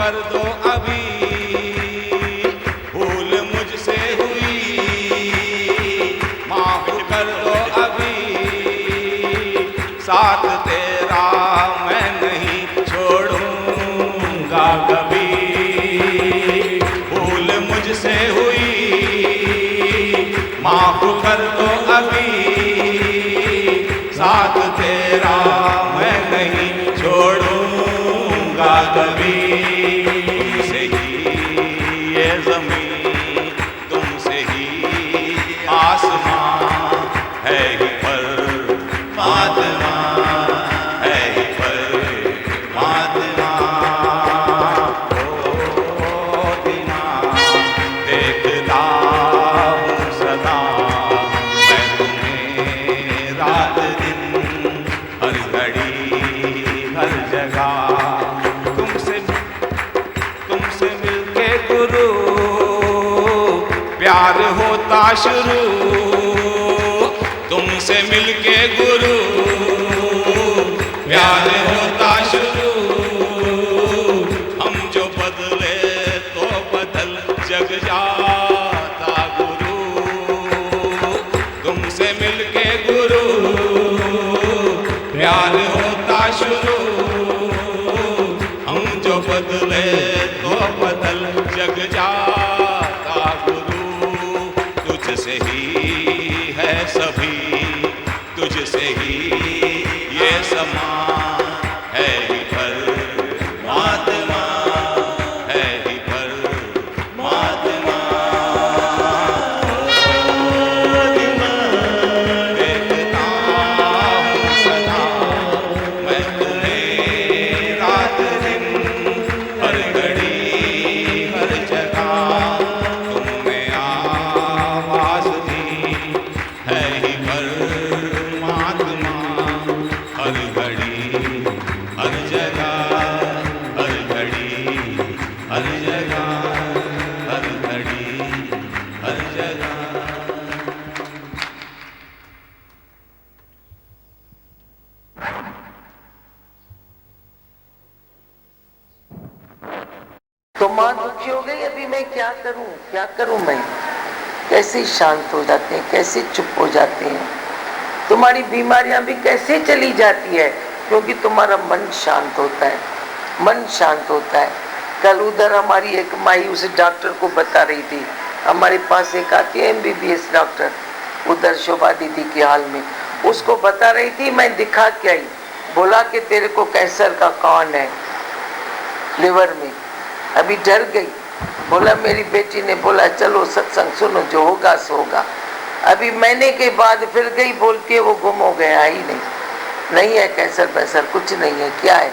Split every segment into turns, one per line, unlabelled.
कर दो अभी, भूल मुझसे हुई माफ कर दो अभी, साथ तेरा मैं नहीं छोड़ूंगा कभी। भूल मुझसे हुई माफ कर दो अभी, साथ तेरा मैं नहीं छोड़ूंगा कभी। तुमसे ही ये ज़मीन, तुमसे ही आसमां है ही परमात्मा, है ही परमात्मा। ओ दीना देखता हूँ सदा मैं तुम्हें, रात दिन हर घड़ी हर जगह। तुमसे मिलके गुरु प्यार होता शुरू, तुमसे मिलके गुरु प्यार होता शुरू। हम जो बदले तो बदल जग जाता गुरु, तुमसे मिलके गुरु प्यार होता शुरू। हम जो बदले तो बदल जग जाता गुरु। तुझसे ही है सभी, तुझसे ही ये समान है ही परमात्मा, है ही परमात्मा। देखता हूँ सदा मैं तुम्हें, रात दिन हर घड़ी हर जगह। तुमने आवाज़ दी है ही परमात्मा, हर घड़ी हर जगह, हर घड़ी हर जगह, हर घड़ी हर जगह।
तो माँ दुखी हो गई, अभी मैं क्या करूं मैं? कैसे शांत हो जाते हैं, कैसे चुप हो जाते हैं। तुम्हारी बीमारियां भी कैसे चली जाती है, क्योंकि तुम्हारा मन शांत होता है, मन शांत होता है। कल उधर हमारी एक माई उस डॉक्टर को बता रही थी, हमारे पास एक आती है MBBS डॉक्टर उधर शोभा दीदी के हाल में, उसको बता रही थी मैं दिखा के आई। बोला कि तेरे को कैंसर का कौन है लिवर में। अभी डर गई, बोला मेरी बेटी ने बोला चलो सत्संग सुनो, जो होगा सो होगा। अभी महीने के बाद फिर गई, बोलती है वो गुम हो गया ही नहीं है कैंसर वैसर कुछ नहीं है। क्या है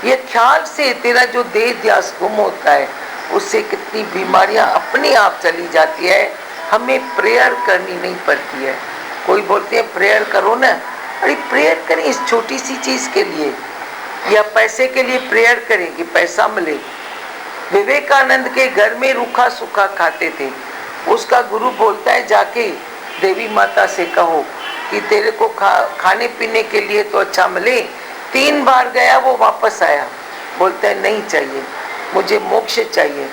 ये ख्याल से तेरा जो देह ध्यास गुम होता है, उससे कितनी बीमारियां अपने आप चली जाती है। हमें प्रेयर करनी नहीं पड़ती है। कोई बोलते हैं प्रेयर करो ना, अरे प्रेयर करें इस छोटी सी चीज के लिए, या पैसे के लिए प्रेयर करें कि पैसा मिले। विवेकानंद के घर में रूखा सूखा खाते थे, उसका गुरु बोलता है जाके देवी माता से कहो कि तेरे को खाने पीने के लिए तो अच्छा मिले। 3 बार गया, वो वापस आया, बोलता है नहीं चाहिए, मुझे मोक्ष चाहिए।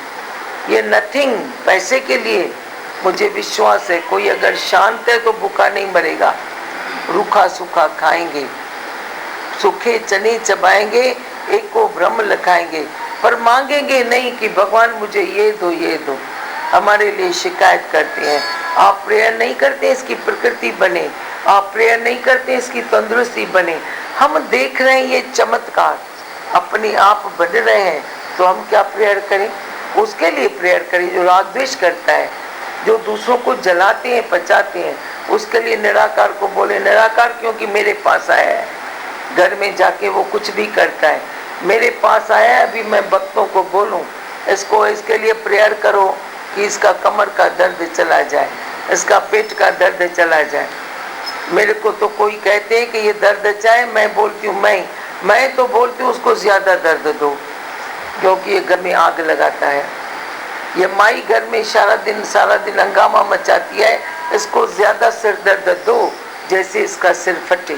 ये नथिंग पैसे के लिए, मुझे विश्वास है कोई अगर शांत है तो भूखा नहीं मरेगा। रूखा सूखा खाएंगे, सूखे चने चबाएंगे, एक को ब्रह्म लखाएंगे, पर मांगेंगे नहीं कि भगवान मुझे ये दो ये दो। हमारे लिए शिकायत करते हैं, आप प्रेयर नहीं करते इसकी प्रकृति बने, आप प्रेयर नहीं करते इसकी तंदुरुस्ती बने। हम देख रहे हैं ये चमत्कार अपने आप बन रहे हैं, तो हम क्या प्रेयर करें? उसके लिए प्रेयर करें जो राग द्वेष करता है, जो दूसरों को जलाते हैं पचाते हैं। उसके लिए निराकार को बोले निराकार क्योंकि मेरे पास आया है, घर में जाके वो कुछ भी करता है, मेरे पास आया है। अभी मैं भक्तों को बोलूं इसको, इसके लिए प्रेयर करो कि इसका कमर का दर्द चला जाए, इसका पेट का दर्द चला जाए। मेरे को तो कोई कहते हैं कि ये दर्द चाहे, मैं बोलती हूँ मैं तो बोलती हूँ उसको ज्यादा दर्द दो, क्योंकि ये घर में आग लगाता है। ये माई घर में सारा दिन हंगामा मचाती है, इसको ज्यादा सिर दर्द दो जैसे इसका सिर फटे।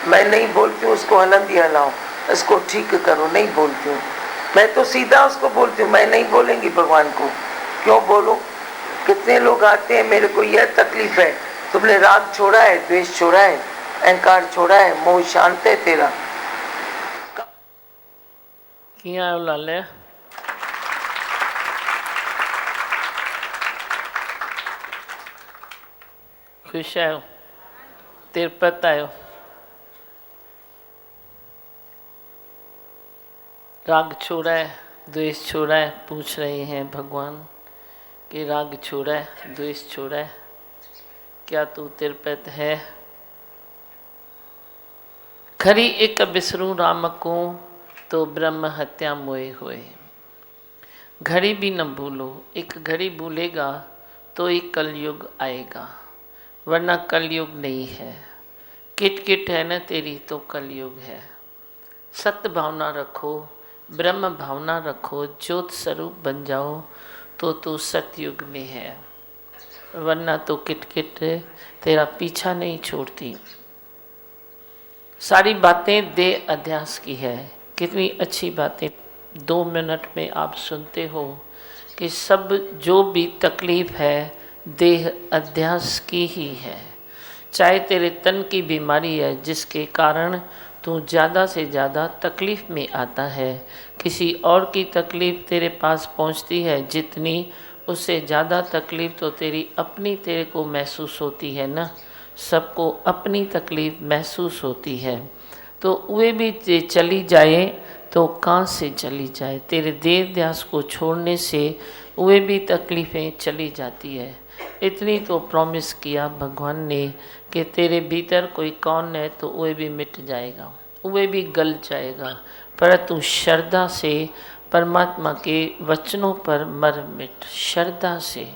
मैं नहीं बोलती हूँ उसको हलंदी हलाओ, इसको ठीक करो, नहीं बोलती हूँ। मैं तो सीधा उसको बोलती हूँ, मैं नहीं बोलेंगी भगवान को। क्यों बोलो? कितने लोग आते हैं, मेरे को यह तकलीफ है, तुमने राग छोड़ा है, द्वेष छोड़ा है, अहंकार छोड़ा है, मोह शांत है तेरा।
किया आयो लाले? खुश आयो? तिरुपत आयो? राग छोड़ा है, द्वेष छोड़ा है? पूछ रहे हैं भगवान कि राग छोड़ा है, द्वेष छोड़ा है, क्या तू तिरुपत है? खरी एक बिसरू राम को तो ब्रह्म हत्या मोए हुए। घड़ी भी न भूलो, एक घड़ी भूलेगा तो एक कलयुग आएगा, वरना कलयुग नहीं है। किट किट है न तेरी तो कलयुग है। सत्य भावना रखो, ब्रह्म भावना रखो, ज्योत स्वरूप बन जाओ तो तू सतयुग में है, वरना तो किट किट तेरा पीछा नहीं छोड़ती। सारी बातें देह अध्यास की है। कितनी अच्छी बातें 2 मिनट में आप सुनते हो कि सब जो भी तकलीफ है देह अध्यास की ही है। चाहे तेरे तन की बीमारी है जिसके कारण तू ज़्यादा से ज़्यादा तकलीफ़ में आता है, किसी और की तकलीफ़ तेरे पास पहुंचती है जितनी, उससे ज़्यादा तकलीफ़ तो तेरी अपनी तेरे को महसूस होती है ना। सबको अपनी तकलीफ़ महसूस होती है, तो वे भी चली जाए तो कहाँ से चली जाए। तेरे देह ध्यास को छोड़ने से वे भी तकलीफ़ें चली जाती है। इतनी तो प्रॉमिस किया भगवान ने कि तेरे भीतर कोई कौन है तो वे भी मिट जाएगा, वे भी गल जाएगा, पर तू श्रद्धा से परमात्मा के वचनों पर मर मिट। श्रद्धा से,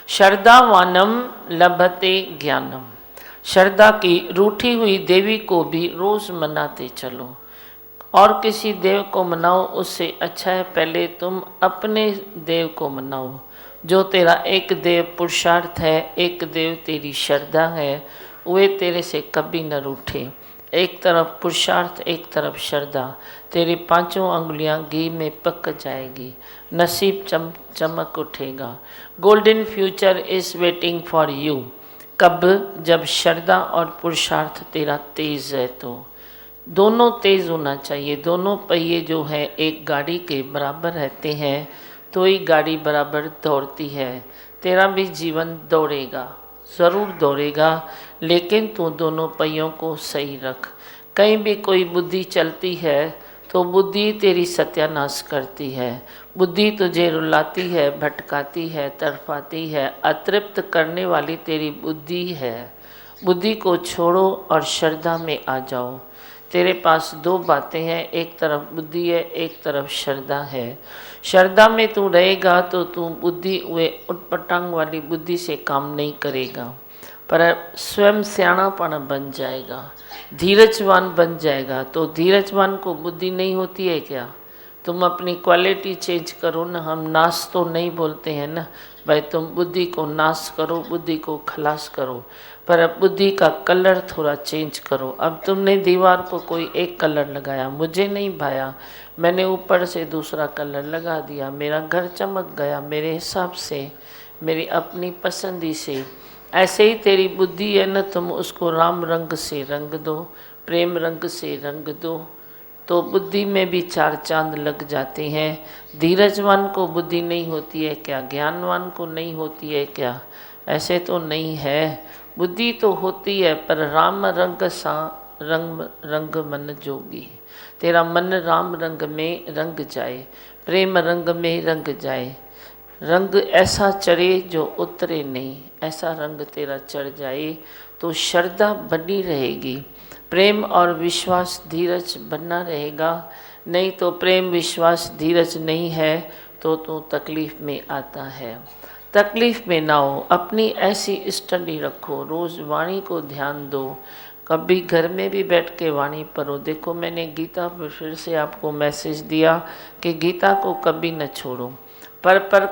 श्रद्धावानम लभते ज्ञानम। श्रद्धा की रूठी हुई देवी को भी रोज़ मनाते चलो। और किसी देव को मनाओ उससे अच्छा है पहले तुम अपने देव को मनाओ। जो तेरा एक देव पुरुषार्थ है, एक देव तेरी श्रद्धा है, वे तेरे से कभी न रूठे। एक तरफ पुरुषार्थ, एक तरफ श्रद्धा, तेरी 5 अंगुलियां घी में पक जाएगी, नसीब चमक उठेगा। Golden future is waiting for you. कब? जब श्रद्धा और पुरुषार्थ तेरा तेज है तो। दोनों तेज होना चाहिए। दोनों पहिए जो है एक गाड़ी के बराबर रहते हैं तो ही गाड़ी बराबर दौड़ती है। तेरा भी जीवन दौड़ेगा, ज़रूर दौड़ेगा, लेकिन तू दोनों पहियों को सही रख। कहीं भी कोई बुद्धि चलती है तो बुद्धि तेरी सत्यानाश करती है। बुद्धि तुझे रुलाती है, भटकाती है, तड़पाती है, अतृप्त करने वाली तेरी बुद्धि है। बुद्धि को छोड़ो और श्रद्धा में आ जाओ। तेरे पास 2 बातें हैं, एक तरफ बुद्धि है, एक तरफ श्रद्धा है। श्रद्धा में तू रहेगा तो तू बुद्धि वे उटपटांग वाली बुद्धि से काम नहीं करेगा, पर स्वयं सियाणापन बन जाएगा, धीरजवान बन जाएगा। तो धीरजवान को बुद्धि नहीं होती है क्या? तुम अपनी क्वालिटी चेंज करो ना। हम नाश तो नहीं बोलते हैं ना भाई, तुम बुद्धि को नाश करो, बुद्धि को खलास करो, पर अब बुद्धि का कलर थोड़ा चेंज करो। अब तुमने दीवार को कोई एक कलर लगाया, मुझे नहीं भाया, मैंने ऊपर से दूसरा कलर लगा दिया, मेरा घर चमक गया मेरे हिसाब से, मेरी अपनी पसंदी से। ऐसे ही तेरी बुद्धि है ना, तुम उसको राम रंग से रंग दो, प्रेम रंग से रंग दो, तो बुद्धि में भी 4 चांद लग जाते हैं। धीरजवान को बुद्धि नहीं होती है क्या? ज्ञानवान को नहीं होती है क्या? ऐसे तो नहीं है। बुद्धि तो होती है, पर राम रंग सा रंग मन जोगी। तेरा मन राम रंग में रंग जाए, प्रेम रंग में रंग जाए, रंग ऐसा चढ़े जो उतरे नहीं, ऐसा रंग तेरा चढ़ जाए तो श्रद्धा बनी रहेगी। प्रेम और विश्वास धीरज बना रहेगा। नहीं तो प्रेम विश्वास धीरज नहीं है तो तू तकलीफ़ में आता है। तकलीफ़ में ना हो। अपनी ऐसी स्टडी रखो, रोज़ वाणी को ध्यान दो, कभी घर में भी बैठ के वाणी पढ़ो। देखो मैंने गीता पर फिर से आपको मैसेज दिया कि गीता को कभी न छोड़ो। पर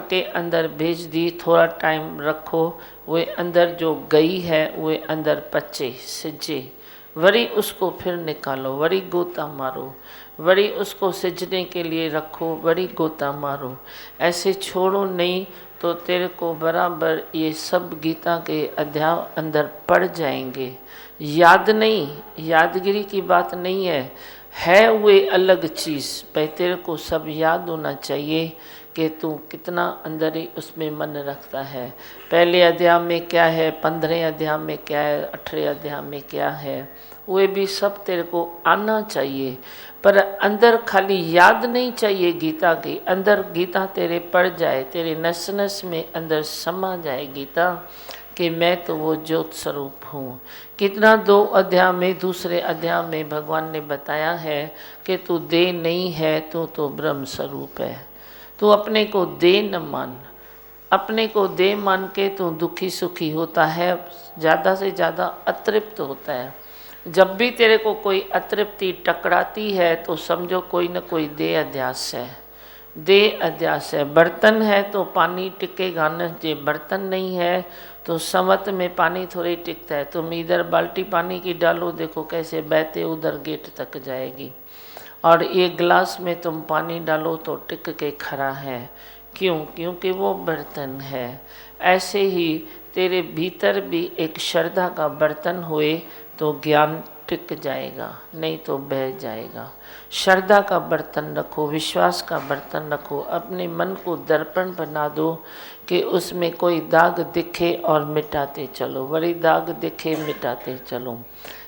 के अंदर भेज दी, थोड़ा टाइम रखो, वे अंदर जो गई है वे अंदर पचे सिजे, वरी उसको फिर निकालो, वरी गोता मारो, वरी उसको सिजने के लिए रखो, वरी गोता मारो। ऐसे छोड़ो नहीं तो तेरे को बराबर ये सब गीता के अध्याय अंदर पड़ जाएंगे। याद नहीं, यादगिरी की बात नहीं है वे अलग चीज़। भाई तेरे को सब याद होना चाहिए कि तू कितना अंदर ही उसमें मन रखता है। पहले अध्याय में क्या है, 15 अध्याय में क्या है, 18 अध्याय में क्या है, वे भी सब तेरे को आना चाहिए। पर अंदर खाली याद नहीं चाहिए गीता के अंदर, गीता तेरे पड़ जाए, तेरे नस नस में अंदर समा जाए गीता कि मैं तो वो ज्योत स्वरूप हूँ। कितना 2 अध्याय में, दूसरे अध्याय में भगवान ने बताया है कि तू देह नहीं है, तू तो ब्रह्म स्वरूप है। तू अपने को देह न मान, अपने को देह मान के तू दुखी सुखी होता है, ज़्यादा से ज़्यादा अतृप्त होता है। जब भी तेरे को कोई अतृप्ति टकराती है तो समझो कोई न कोई देह अध्यास है, देह अध्यास है। बर्तन है तो पानी टिकेगा न, जे बर्तन नहीं है तो समत में पानी थोड़ी टिकता है। तुम इधर बाल्टी पानी की डालो, देखो कैसे बहते उधर गेट तक जाएगी, और ये गिलास में तुम पानी डालो तो टिक के खड़ा है। क्यों? क्योंकि वो बर्तन है। ऐसे ही तेरे भीतर भी एक श्रद्धा का बर्तन होए तो ज्ञान टिक जाएगा, नहीं तो बह जाएगा। श्रद्धा का बर्तन रखो, विश्वास का बर्तन रखो, अपने मन को दर्पण बना दो कि उसमें कोई दाग दिखे और मिटाते चलो, वही दाग दिखे मिटाते चलो।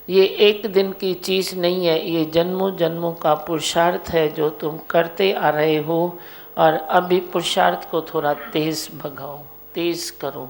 ये एक दिन की चीज़ नहीं है, ये जन्मों जन्मों का पुरुषार्थ है जो तुम करते आ रहे हो। और अभी पुरुषार्थ को थोड़ा तेज़ भगाओ, तेज़ करो,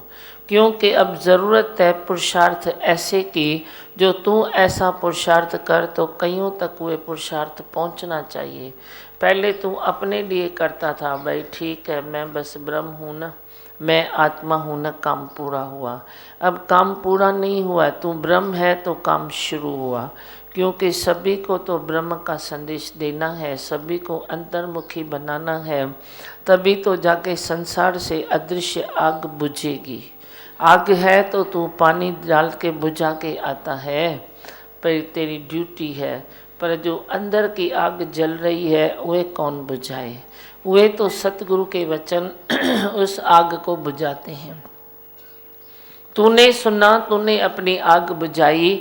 क्योंकि अब ज़रूरत है पुरुषार्थ ऐसे की जो तू ऐसा पुरुषार्थ कर तो कईयों तक वे पुरुषार्थ पहुंचना चाहिए। पहले तू अपने लिए करता था, भाई ठीक है मैं बस ब्रह्म हूँ ना, मैं आत्मा हूँ ना, काम पूरा हुआ। अब काम पूरा नहीं हुआ, तू ब्रह्म है तो काम शुरू हुआ, क्योंकि सभी को तो ब्रह्म का संदेश देना है, सभी को अंतर्मुखी बनाना है, तभी तो जाके संसार से अदृश्य आग बुझेगी। आग है तो तू पानी डाल के बुझा के आता है, पर तेरी ड्यूटी है। पर जो अंदर की आग जल रही है वह कौन बुझाए? वे तो सतगुरु के वचन उस आग को बुझाते हैं। तूने सुना, तूने अपनी आग बुझाई,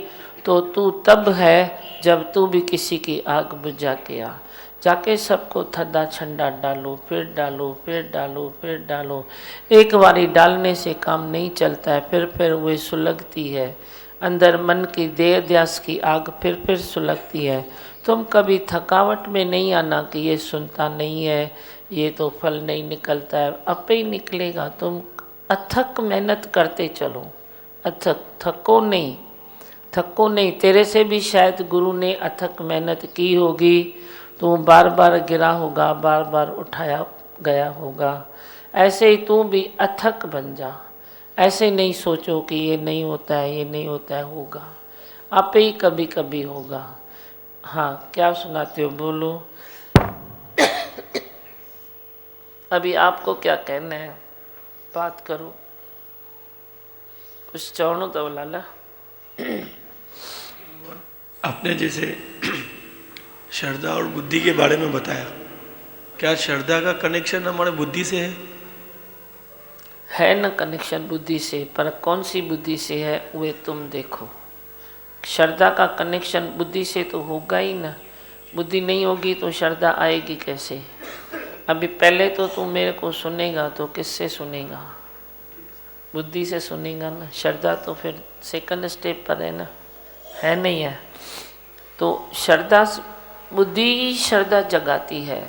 तो तू तब है जब तू भी किसी की आग बुझा के आ। जाके सबको ठंडा ठंडा डालो, फिर डालो, फिर डालो, फिर डालो। एक बारी डालने से काम नहीं चलता है, फिर वह सुलगती है अंदर मन की देह ध्यास की आग, फिर सुलगती है। तुम कभी थकावट में नहीं आना कि ये सुनता नहीं है, ये तो फल नहीं निकलता है, अपे ही निकलेगा। तुम अथक मेहनत करते चलो, अथक, थको नहीं, थको नहीं। तेरे से भी शायद गुरु ने अथक मेहनत की होगी, तू बार बार गिरा होगा, बार बार उठाया गया होगा। ऐसे ही तू भी अथक बन जा। ऐसे नहीं सोचो कि ये नहीं होता है, ये नहीं होता है, होगा, आपे ही कभी कभी होगा। हाँ, क्या सुनाते हो, बोलो। अभी आपको क्या कहना है, बात करो, कुछ चाहो तो लाला।
आपने जैसे श्रद्धा और बुद्धि के बारे में बताया, क्या श्रद्धा का कनेक्शन हमारे बुद्धि से
है ना? कनेक्शन बुद्धि से, पर कौन सी बुद्धि से है वे तुम देखो। श्रद्धा का कनेक्शन बुद्धि से तो होगा ही ना, बुद्धि नहीं होगी तो श्रद्धा आएगी कैसे? अभी पहले तो तू मेरे को सुनेगा तो किससे सुनेगा? बुद्धि से सुनेगा ना। श्रद्धा तो फिर सेकंड स्टेप पर है ना, है नहीं है? तो श्रद्धा, बुद्धि ही श्रद्धा जगाती है।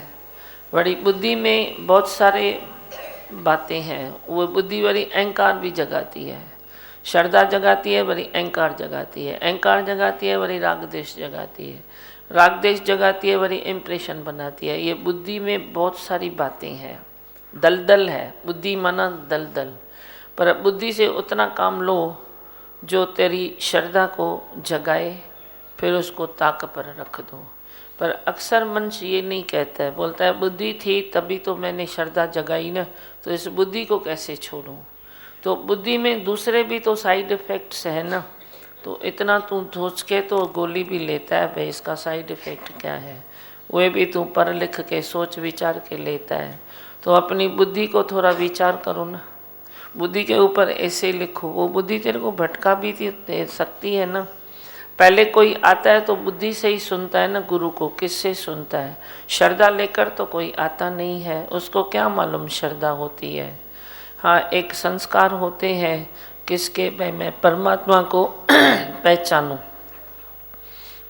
बड़ी बुद्धि में बहुत सारे बातें हैं, वो बुद्धि बड़ी अहंकार भी जगाती है। श्रद्धा जगाती है, बड़ी अहंकार जगाती है, अहंकार जगाती है, बड़ी राग देश जगाती है, राग देश जगाती है, बड़ी इम्प्रेशन बनाती है। ये बुद्धि में बहुत सारी बातें हैं, दलदल है बुद्धि, माना दलदल। पर बुद्धि से उतना काम लो जो तेरी श्रद्धा को जगाए, फिर उसको ताक पर रख दो। पर अक्सर मनुष्य ये नहीं कहता है, बोलता है बुद्धि थी तभी तो मैंने श्रद्धा जगाई ना, तो इस बुद्धि को कैसे छोड़ूं? तो बुद्धि में दूसरे भी तो साइड इफ़ेक्ट्स हैं ना। तो इतना तू सोच के तो गोली भी लेता है भाई, इसका साइड इफ़ेक्ट क्या है, वे भी तू पढ़ लिख के सोच विचार के लेता है। तो अपनी बुद्धि को थोड़ा विचार करो ना, बुद्धि के ऊपर ऐसे लिखो, वो बुद्धि तेरे को भटका भी दे सकती है ना। पहले कोई आता है तो बुद्धि से ही सुनता है ना, गुरु को किससे सुनता है, श्रद्धा लेकर तो कोई आता नहीं है, उसको क्या मालूम श्रद्धा होती है। हाँ, एक संस्कार होते हैं किसके, भाई मैं परमात्मा को पहचानूं,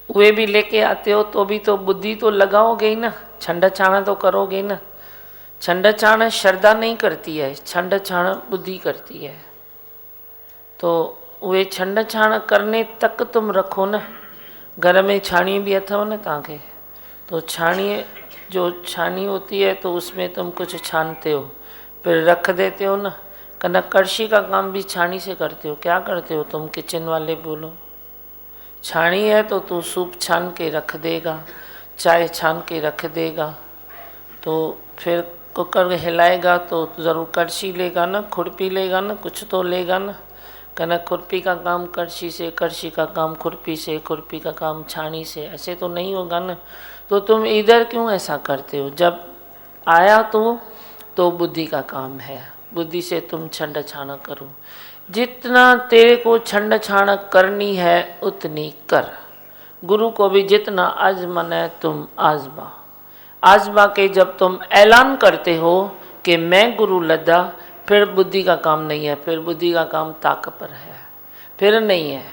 वे भी लेके आते हो तो भी तो बुद्धि तो लगाओगे ही ना, छंड छाना तो करोगे ना। छंड छाना श्रद्धा नहीं करती है, छंड छाना बुद्धि करती है। तो वे छंड छाण करने तक तुम रखो ना। घर में छाणी भी अथव न तव्हांखे, तो छाणी जो छानी होती है तो उसमें तुम कुछ छानते हो फिर रख देते हो ना। कनक कड़शी का काम भी छानी से करते हो, क्या करते हो तुम किचन वाले बोलो। छानी है तो तू सूप छान के रख देगा, चाय छान के रख देगा, तो फिर कुकर हिलाएगा तो ज़रूर कड़छी लेगा ना, खुरपी लेगा ना, कुछ तो लेगा ना। कनक खुरपी का काम कड़छी से, कड़छी का काम खुरपी से, खुरपी का काम छानी से, ऐसे तो नहीं होगा ना। तो तुम इधर क्यों ऐसा करते हो, जब आया तो बुद्धि का काम है, बुद्धि से तुम छंड छाना करो। जितना तेरे को छंड छाण करनी है उतनी कर। गुरु को भी जितना आजमाना है तुम आजमा। आजमा के जब तुम ऐलान करते हो कि मैं गुरु लद्दा, फिर बुद्धि का काम नहीं है, फिर बुद्धि का काम ताक पर है, फिर नहीं है।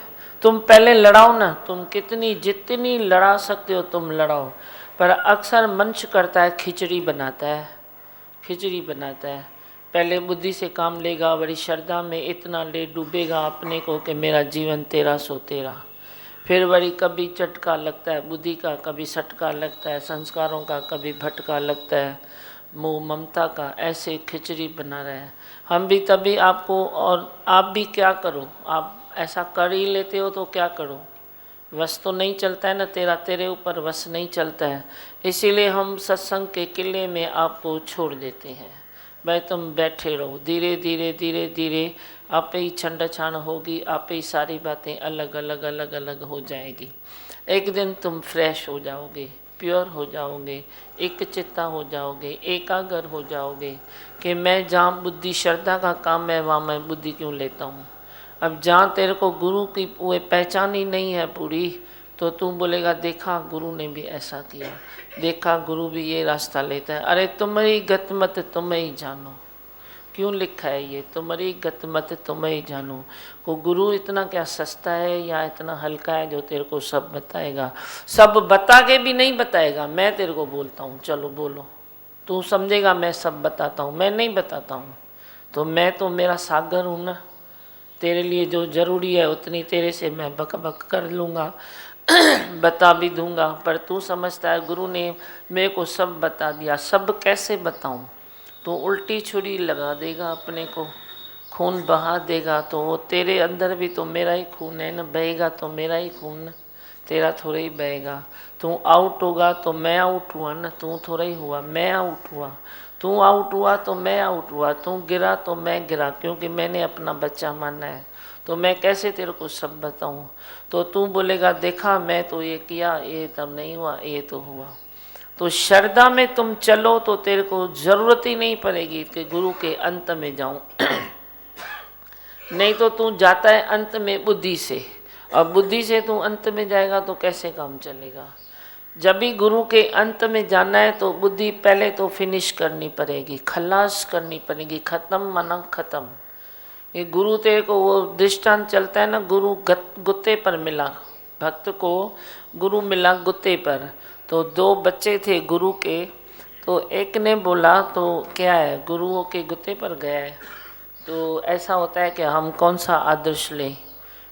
तुम पहले लड़ाओ ना, तुम जितनी लड़ा सकते हो तुम लड़ाओ। पर अक्सर मनुष्य करता है खिचड़ी बनाता है, खिचड़ी बनाता है। पहले बुद्धि से काम लेगा, बड़ी श्रद्धा में इतना ले डूबेगा अपने को कि मेरा जीवन तेरा सो तेरा। फिर बड़ी कभी चटका लगता है बुद्धि का, कभी सटका लगता है संस्कारों का, कभी भटका लगता है मोह ममता का। ऐसे खिचड़ी बना रहे हैं हम भी तभी आपको। और आप भी क्या करो, आप ऐसा कर ही लेते हो तो क्या करो, वश तो नहीं चलता है ना तेरा, तेरे ऊपर वश नहीं चलता है। इसीलिए हम सत्संग के किले में आपको छोड़ देते हैं, भाई तुम बैठे रहो। धीरे धीरे धीरे धीरे आप ही छंड छाण होगी, आप ही सारी बातें अलग अलग अलग अलग हो जाएगी। एक दिन तुम फ्रेश हो जाओगे, प्योर हो जाओगे, एक चित्ता हो जाओगे, एकाग्र हो जाओगे कि मैं जहाँ बुद्धि श्रद्धा का काम है वहाँ मैं बुद्धि क्यों लेता हूँ। अब जहाँ तेरे को गुरु की वो पहचान ही नहीं है पूरी, तो तू बोलेगा देखा गुरु ने भी ऐसा किया, देखा गुरु भी ये रास्ता लेता है। अरे तुम्हारी गत मत तुम ही जानो, क्यों लिखा है ये, तुम्हारी गत मत तुम ही जानो। वो गुरु इतना क्या सस्ता है या इतना हल्का है जो तेरे को सब बताएगा। सब बता के भी नहीं बताएगा, मैं तेरे को बोलता हूँ चलो बोलो, तू समझेगा मैं सब बताता हूँ, मैं नहीं बताता हूँ। तो मैं तो मेरा सागर हूँ ना, तेरे लिए जो ज़रूरी है उतनी तेरे से मैं बक बक कर लूँगा बता भी दूँगा। पर तू समझता है गुरु ने मेरे को सब बता दिया, सब कैसे बताऊँ। तो उल्टी छुरी लगा देगा, अपने को खून बहा देगा। तो वो तेरे अंदर भी तो मेरा ही खून है ना, बहेगा तो मेरा ही खून, तेरा थोड़ा ही बहेगा। तू आउट होगा तो मैं आउट हुआ ना, तू थोड़ा ही हुआ, मैं आउट हुआ। तू आउट हुआ तो मैं आउट हुआ, तू गिरा तो मैं गिरा, क्योंकि मैंने अपना बच्चा माना है। तो मैं कैसे तेरे को सब बताऊं। तो तू बोलेगा देखा मैं तो ये किया, ये तब नहीं हुआ, ये तो हुआ। तो श्रद्धा में तुम चलो तो तेरे को जरूरत ही नहीं पड़ेगी कि गुरु के अंत में जाऊं नहीं तो तू जाता है अंत में बुद्धि से, और बुद्धि से तू अंत में जाएगा तो कैसे काम चलेगा। जब भी गुरु के अंत में जाना है तो बुद्धि पहले तो फिनिश करनी पड़ेगी, खलास करनी पड़ेगी। खत्म माना खत्म। ये गुरु तेरे को वो दृष्टांत चलता है ना, गुरु गुत्ते पर मिला, भक्त को गुरु मिला गुत्ते पर। तो दो बच्चे थे गुरु के, तो एक ने बोला तो क्या है गुरुओं के गुत्ते पर गया है, तो ऐसा होता है कि हम कौन सा आदर्श लें,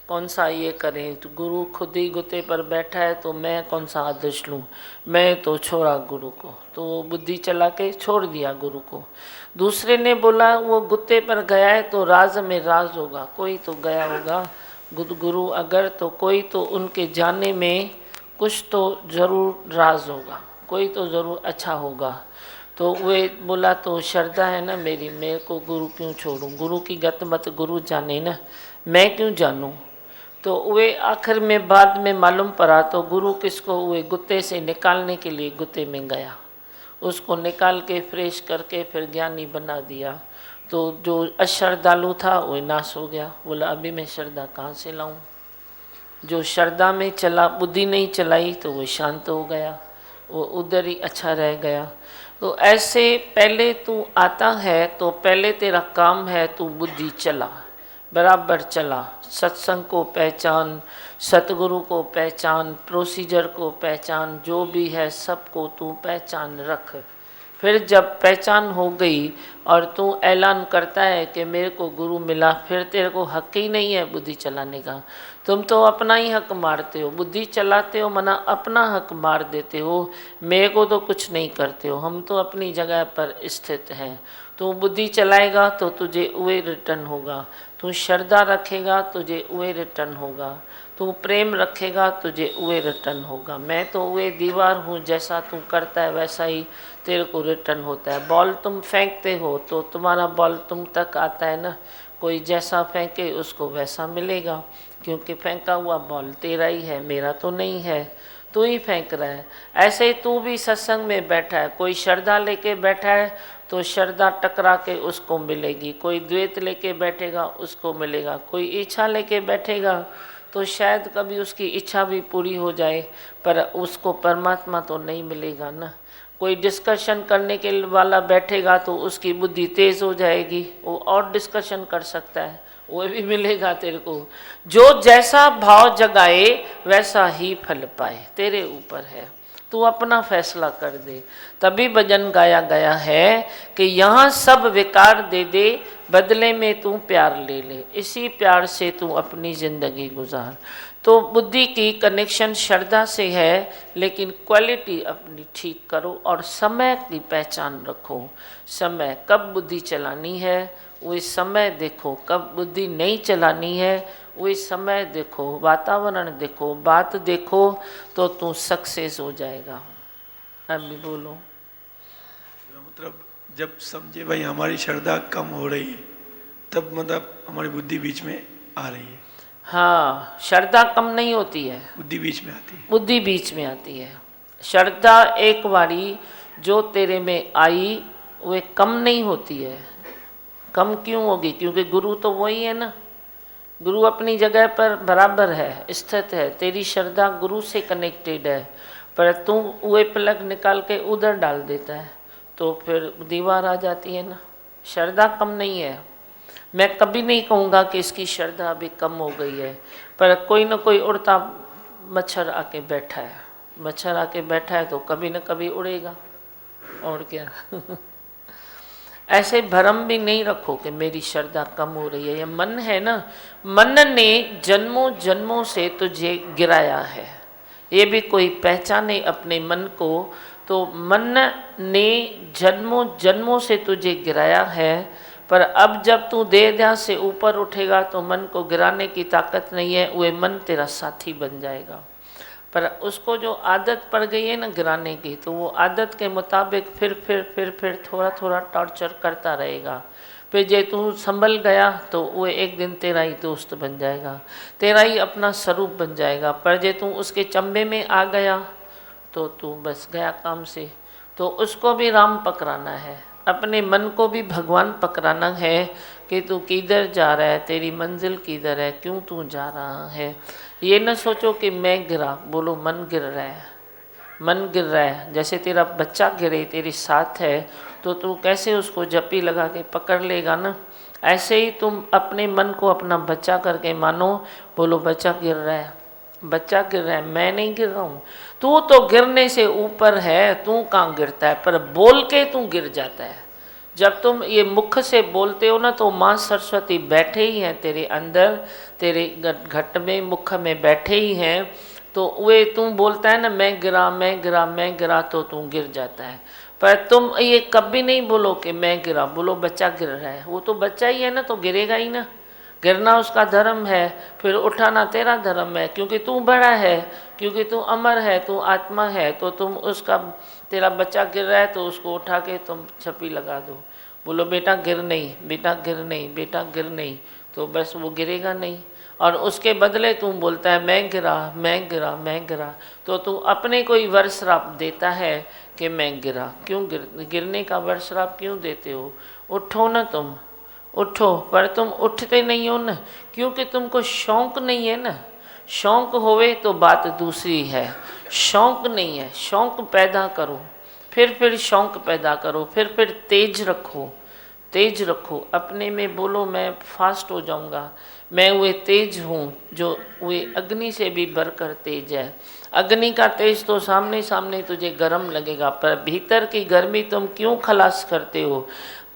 कौन सा ये करें। तो गुरु खुद ही गुत्ते पर बैठा है तो मैं कौन सा आदर्श लूँ। मैं तो छोड़ा गुरु को, तो वो बुद्धि चला के छोड़ दिया गुरु को। दूसरे ने बोला वो गुत्ते पर गया है तो राज में राज होगा, कोई तो गया होगा गुरु अगर, तो कोई तो उनके जाने में कुछ तो ज़रूर राज होगा, कोई तो ज़रूर अच्छा होगा। तो वे बोला तो श्रद्धा है ना मेरी, मेरे को गुरु क्यों छोड़ूं, गुरु की गत मत गुरु जाने ना, मैं क्यों जानूं। तो वे आखिर में बाद में मालूम पड़ा तो गुरु किसको वे गुत्ते से निकालने के लिए गुत्ते में गया, उसको निकाल के फ्रेश करके फिर ज्ञानी बना दिया। तो जो अश्रद्धालु था वो नाश हो गया। बोला अभी मैं श्रद्धा कहाँ से लाऊं। जो श्रद्धा में चला, बुद्धि नहीं चलाई तो वो शांत हो गया, वो उधर ही अच्छा रह गया। तो ऐसे पहले तू आता है तो पहले तेरा काम है तू बुद्धि चला, बराबर चला, सत्संग को पहचान, सतगुरु को पहचान, प्रोसीजर को पहचान, जो भी है सबको तू पहचान रख। फिर जब पहचान हो गई और तू ऐलान करता है कि मेरे को गुरु मिला, फिर तेरे को हक ही नहीं है बुद्धि चलाने का। तुम तो अपना ही हक मारते हो, बुद्धि चलाते हो मना अपना हक मार देते हो, मेरे को तो कुछ नहीं करते हो, हम तो अपनी जगह पर स्थित हैं। तू बुद्धि चलाएगा तो तुझे वही रिटर्न होगा, तू श्रद्धा रखेगा तुझे वही रिटर्न होगा, तू प्रेम रखेगा तुझे वही रिटर्न होगा। मैं तो वही दीवार हूँ, जैसा तू करता है वैसा ही तेरे को रिटर्न होता है। बॉल तुम फेंकते हो तो तुम्हारा बॉल तुम तक आता है ना, कोई जैसा फेंके उसको वैसा मिलेगा, क्योंकि फेंका हुआ बॉल तेरा ही है, मेरा तो नहीं है, तू ही फेंक रहा है। ऐसे ही तू भी सत्संग में बैठा है, कोई श्रद्धा लेके बैठा है तो श्रद्धा टकरा के उसको मिलेगी, कोई द्वैत लेके बैठेगा उसको मिलेगा, कोई इच्छा लेके बैठेगा तो शायद कभी उसकी इच्छा भी पूरी हो जाए पर उसको परमात्मा तो नहीं मिलेगा ना। कोई डिस्कशन करने के वाला बैठेगा तो उसकी बुद्धि तेज हो जाएगी, वो और डिस्कशन कर सकता है, वो भी मिलेगा तेरे को। जो जैसा भाव जगाए वैसा ही फल पाए, तेरे ऊपर है, तू अपना फैसला कर दे। तभी भजन गाया गया है कि यहाँ सब विकार दे दे, बदले में तू प्यार ले ले, इसी प्यार से तू अपनी जिंदगी गुजार। तो बुद्धि की कनेक्शन श्रद्धा से है, लेकिन क्वालिटी अपनी ठीक करो और समय की पहचान रखो। समय कब बुद्धि चलानी है वही समय देखो, कब बुद्धि नहीं चलानी है वही समय देखो, वातावरण देखो, बात देखो, तो तू सक्सेस हो जाएगा। अभी बोलो।
मतलब जब समझे भाई हमारी श्रद्धा कम हो रही है तब मतलब हमारी बुद्धि बीच में आ रही है।
हाँ, श्रद्धा कम नहीं होती है,
बुद्धि बीच में आती है।
बुद्धि बीच में आती है। श्रद्धा एक बारी जो तेरे में आई वे कम नहीं होती है। कम क्यों होगी? क्योंकि गुरु तो वही है ना, गुरु अपनी जगह पर बराबर है, स्थित है, तेरी श्रद्धा गुरु से कनेक्टेड है, पर तू वे प्लग निकाल के उधर डाल देता है तो फिर दीवार आ जाती है ना। श्रद्धा कम नहीं है, मैं कभी नहीं कहूँगा कि इसकी श्रद्धा अभी कम हो गई है, पर कोई ना कोई उड़ता मच्छर आके बैठा है, मच्छर आके बैठा है तो कभी न कभी उड़ेगा, और क्या। ऐसे भ्रम भी नहीं रखो कि मेरी श्रद्धा कम हो रही है। ये मन है ना, मन ने जन्मों जन्मों से तुझे गिराया है, ये भी कोई पहचाने अपने मन को, तो मन ने जन्मों जन्मों से तुझे गिराया है, पर अब जब तू देह ध्यान से ऊपर उठेगा तो मन को गिराने की ताकत नहीं है, वह मन तेरा साथी बन जाएगा। पर उसको जो आदत पड़ गई है ना गिराने की, तो वो आदत के मुताबिक फिर थोड़ा थोड़ा टॉर्चर करता रहेगा। फिर जे तू संभल गया तो वो एक दिन तेरा ही दोस्त बन जाएगा, तेरा ही अपना स्वरूप बन जाएगा। पर जे तू उसके चंबे में आ गया तो तू बस गया काम से। तो उसको भी राम पकड़ाना है, अपने मन को भी भगवान पकड़ाना है कि तू किधर जा रहा है, तेरी मंजिल किधर है, क्यों तू जा रहा है। ये न सोचो कि मैं गिरा, बोलो मन गिर रहा है, मन गिर रहा है। जैसे तेरा बच्चा गिरे तेरे साथ है तो तू कैसे उसको जप्पी लगा के पकड़ लेगा ना, ऐसे ही तुम अपने मन को अपना बच्चा करके मानो, बोलो बच्चा गिर रहा है, बच्चा गिर रहा है, मैं नहीं गिर रहा हूँ। तू तो गिरने से ऊपर है, तू कहाँ गिरता है, पर बोल के तू गिर जाता है। जब तुम ये मुख से बोलते हो ना तो माँ सरस्वती बैठे ही हैं तेरे अंदर, तेरे घट में मुख में बैठे ही हैं, तो वे तू बोलता है ना मैं गिरा मैं गिरा मैं गिरा, तो तू गिर जाता है। पर तुम ये कभी नहीं बोलो कि मैं गिरा, बोलो बच्चा गिर रहा है, वो तो बच्चा ही है ना, तो गिरेगा ही ना। गिरना उसका धर्म है, फिर उठाना तेरा धर्म है, क्योंकि तू बड़ा है, क्योंकि तू अमर है, तू आत्मा है, तो तुम उसका, तेरा बच्चा गिर रहा है तो उसको उठा के तुम छपी लगा दो, बोलो बेटा गिर नहीं, बेटा गिर नहीं, बेटा गिर नहीं, तो बस वो गिरेगा नहीं। और उसके बदले तू बोलता है मैं गिरा मैं गिरा मैं गिरा, तो तू अपने कोई वर श्राप देता है कि मैं गिरा। क्यों गिरने का वर श्राप क्यों देते हो? उठो ना तुम, उठो, पर तुम उठते नहीं हो ना, क्योंकि तुमको शौक नहीं है ना। शौक होवे तो बात दूसरी है, शौक नहीं है, शौक पैदा करो, फिर शौक पैदा करो, फिर तेज रखो, तेज रखो अपने में। बोलो मैं फास्ट हो जाऊंगा, मैं वे तेज हूँ जो वे अग्नि से भी बढ़कर तेज है। अग्नि का तेज तो सामने सामने तुझे गर्म लगेगा, पर भीतर की गर्मी तुम क्यों खलास करते हो?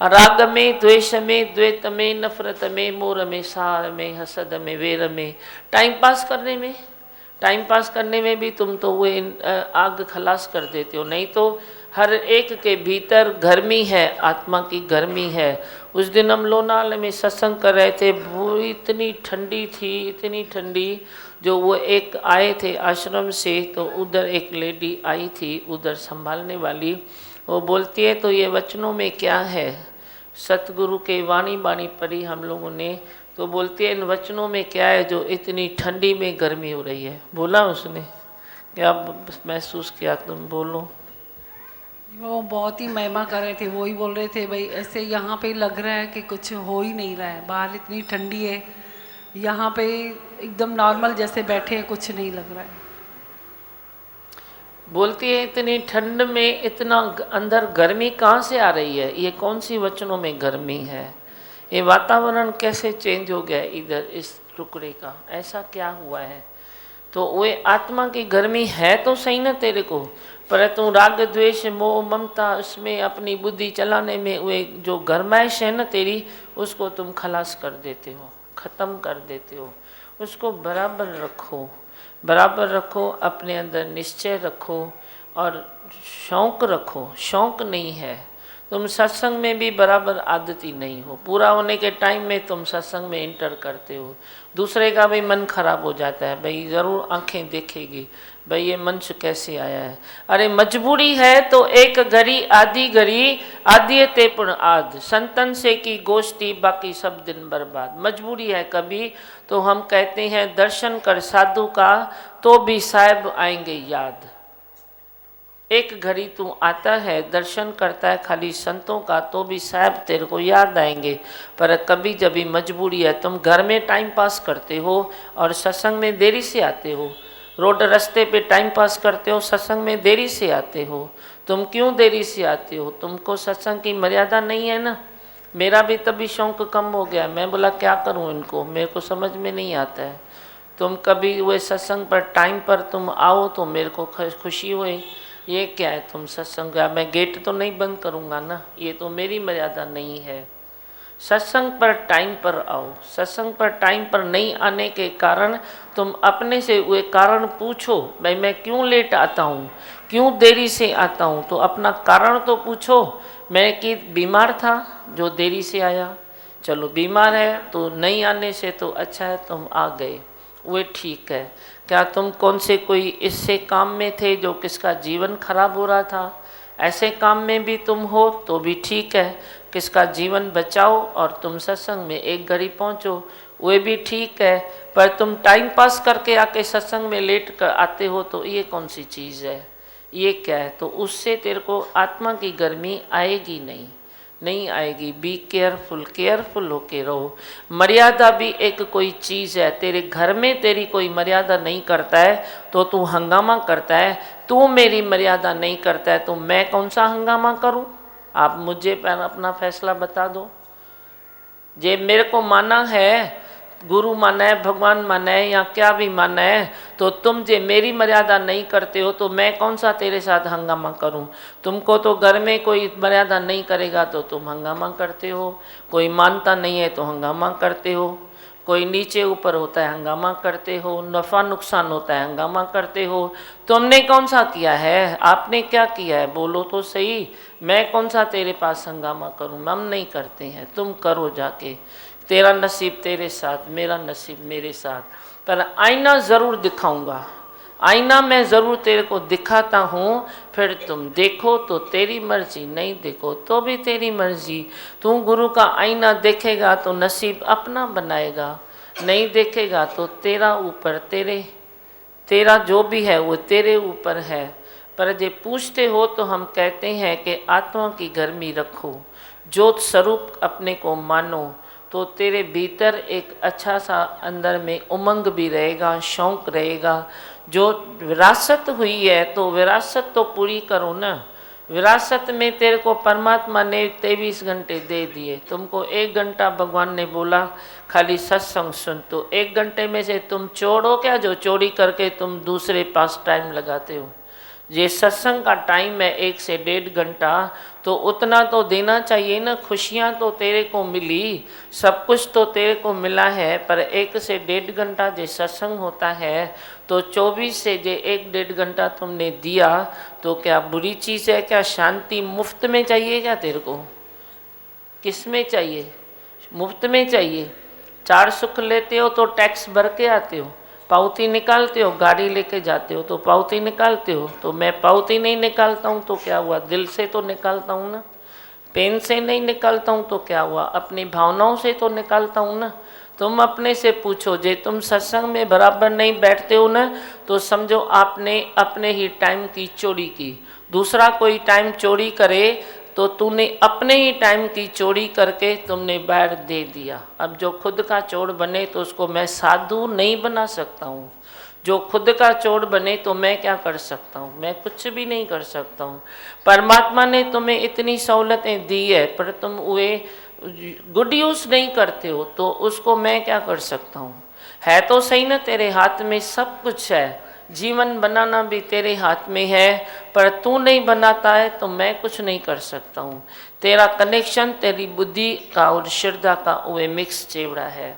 राग में, द्वेष में, द्वैत में, नफरत में, मोर में, सार में, हसद में, वेर में, टाइम पास करने में, टाइम पास करने में भी तुम तो वो आग खलास कर देते हो। नहीं तो हर एक के भीतर गर्मी है, आत्मा की गर्मी है। उस दिन हम लोनाल में सत्संग कर रहे थे, वो इतनी ठंडी थी, इतनी ठंडी। जो वो एक आए थे आश्रम से, तो उधर एक लेडी आई थी उधर संभालने वाली, वो बोलती है तो ये वचनों में क्या है? सतगुरु के वाणी बाणी पढ़ी हम लोगों ने, तो बोलती है इन वचनों में क्या है जो इतनी ठंडी में गर्मी हो रही है? बोला उसने, क्या महसूस किया? तुम बोलो।
वो बहुत ही महिमा कर रहे थे, वो ही बोल रहे थे भाई ऐसे यहाँ पे लग रहा है कि कुछ हो ही नहीं रहा है, बाहर इतनी ठंडी है, यहाँ पे एकदम नॉर्मल जैसे बैठे हैं, कुछ नहीं लग रहा है।
बोलती है इतनी ठंड में इतना अंदर गर्मी कहाँ से आ रही है? ये कौन सी वचनों में गर्मी है? ये वातावरण कैसे चेंज हो गया इधर इस टुकड़े का? ऐसा क्या हुआ है? तो वे आत्मा की गर्मी है तो सही ना तेरे को, पर तू राग द्वेष मोह ममता उसमें अपनी बुद्धि चलाने में वे जो गर्माइश है ना तेरी, उसको तुम खलास कर देते हो, ख़त्म कर देते हो। उसको बराबर रखो, बराबर रखो, अपने अंदर निश्चय रखो और शौक़ रखो। शौक़ नहीं है, तुम सत्संग में भी बराबर आदती नहीं हो। पूरा होने के टाइम में तुम सत्संग में इंटर करते हो, दूसरे का भी मन खराब हो जाता है, भाई ज़रूर आंखें देखेगी, भाई ये मंच कैसे आया है। अरे मजबूरी है तो एक घड़ी आधी घड़ी आधी ते पुण आध, संतन से की गोष्ठी बाकी सब दिन बर्बाद। मजबूरी है कभी तो हम कहते हैं दर्शन कर साधु का, तो भी साहिब आएंगे याद। एक घड़ी तू आता है दर्शन करता है खाली संतों का, तो भी साहब तेरे को याद आएंगे। पर कभी जब भी मजबूरी है, तुम घर में टाइम पास करते हो और सत्संग में देरी से आते हो, रोड रास्ते पे टाइम पास करते हो, सत्संग में देरी से आते हो। तुम क्यों देरी से आते हो? तुमको सत्संग की मर्यादा नहीं है ना। मेरा भी तभी शौक़ कम हो गया, मैं बोला क्या करूं इनको, मेरे को समझ में नहीं आता है। तुम कभी वो सत्संग पर टाइम पर तुम आओ तो मेरे को खुशी हुई। ये क्या है तुम सत्संग का, मैं गेट तो नहीं बंद करूँगा ना, ये तो मेरी मर्यादा नहीं है। सत्संग पर टाइम पर आओ। सत्संग पर टाइम पर नहीं आने के कारण तुम अपने से वे कारण पूछो, भाई मैं क्यों लेट आता हूँ, क्यों देरी से आता हूँ, तो अपना कारण तो पूछो। मैं कि बीमार था जो देरी से आया, चलो बीमार है तो नहीं आने से तो अच्छा है तुम आ गए, वे ठीक है। क्या तुम कौन से कोई इससे काम में थे जो किसका जीवन खराब हो रहा था? ऐसे काम में भी तुम हो तो भी ठीक है, किसका जीवन बचाओ और तुम सत्संग में एक घड़ी पहुँचो, वे भी ठीक है। पर तुम टाइम पास करके आके सत्संग में लेट कर आते हो तो ये कौन सी चीज़ है, ये क्या है? तो उससे तेरे को आत्मा की गर्मी आएगी नहीं आएगी। बी केयरफुल, केयरफुल होके रहो। मर्यादा भी एक कोई चीज़ है, तेरे घर में तेरी कोई मर्यादा नहीं करता है तो तू हंगामा करता है। तू मेरी मर्यादा नहीं करता है तो मैं कौन सा हंगामा करूं? आप मुझे अपना फैसला बता दो। जे मेरे को माना है, गुरु माना है, भगवान माना है या क्या भी माना है, तो तुम जे मेरी मर्यादा नहीं करते हो तो मैं कौन सा तेरे साथ हंगामा करूं? तुमको तो घर में कोई मर्यादा नहीं करेगा तो तुम हंगामा करते हो, कोई मानता नहीं है तो हंगामा करते हो, कोई नीचे ऊपर होता है हंगामा करते हो, नफ़ा नुकसान होता है हंगामा करते हो। तुमने कौन सा किया है? आपने क्या किया है? बोलो तो सही। मैं कौन सा तेरे पास हंगामा करूं? हम नहीं करते हैं, तुम करो जाके। तेरा नसीब तेरे साथ, मेरा नसीब मेरे साथ। पर आईना ज़रूर दिखाऊंगा, आईना मैं ज़रूर तेरे को दिखाता हूँ, फिर तुम देखो तो तेरी मर्जी, नहीं देखो तो भी तेरी मर्जी। तू गुरु का आईना देखेगा तो नसीब अपना बनाएगा, नहीं देखेगा तो तेरा ऊपर, तेरा जो भी है वो तेरे ऊपर है। पर जे पूछते हो तो हम कहते हैं कि आत्मा की गर्मी रखो, ज्योत स्वरूप अपने को मानो, तो तेरे भीतर एक अच्छा सा अंदर में उमंग भी रहेगा, शौक रहेगा। जो विरासत हुई है तो विरासत तो पूरी करो ना। विरासत में तेरे को परमात्मा ने 23 घंटे दे दिए, तुमको 1 घंटा भगवान ने बोला खाली सत्संग सुन, तो 1 घंटे में से तुम चोर हो क्या जो चोरी करके तुम दूसरे पास टाइम लगाते हो? ये सत्संग का टाइम है 1 से 1.5 घंटा, तो उतना तो देना चाहिए ना। खुशियाँ तो तेरे को मिली, सब कुछ तो तेरे को मिला है, पर 1 से 1.5 घंटा जो सत्संग होता है तो 24 से जो 1-1.5 घंटा तुमने दिया, तो क्या बुरी चीज़ है क्या? शांति मुफ्त में चाहिए क्या तेरे को? किस में चाहिए? मुफ्त में चाहिए। 4 सुख लेते हो तो टैक्स भर के आते हो, पावती निकालते हो, गाड़ी लेके जाते हो तो पावती निकालते हो। तो मैं पावती नहीं निकालता हूँ तो क्या हुआ? दिल से तो निकालता हूँ ना। पेन से नहीं निकालता हूँ तो क्या हुआ? अपनी भावनाओं से तो निकालता हूँ ना। तुम अपने से पूछो, जे तुम सत्संग में बराबर नहीं बैठते हो ना, तो समझो आपने अपने ही टाइम की चोरी की। दूसरा कोई टाइम चोरी करे तो तूने अपने ही टाइम की चोरी करके तुमने बाहर दे दिया। अब जो खुद का चोर बने तो उसको मैं साधु नहीं बना सकता हूँ। जो खुद का चोर बने तो मैं क्या कर सकता हूँ? मैं कुछ भी नहीं कर सकता हूँ। परमात्मा ने तुम्हें इतनी सहूलतें दी है, पर तुम वे गुड यूज़ नहीं करते हो, तो उसको मैं क्या कर सकता हूँ? है तो सही ना, तेरे हाथ में सब कुछ है, जीवन बनाना भी तेरे हाथ में है, पर तू नहीं बनाता है तो मैं कुछ नहीं कर सकता हूँ। तेरा कनेक्शन तेरी बुद्धि का और श्रद्धा का वो मिक्स चेवड़ा है।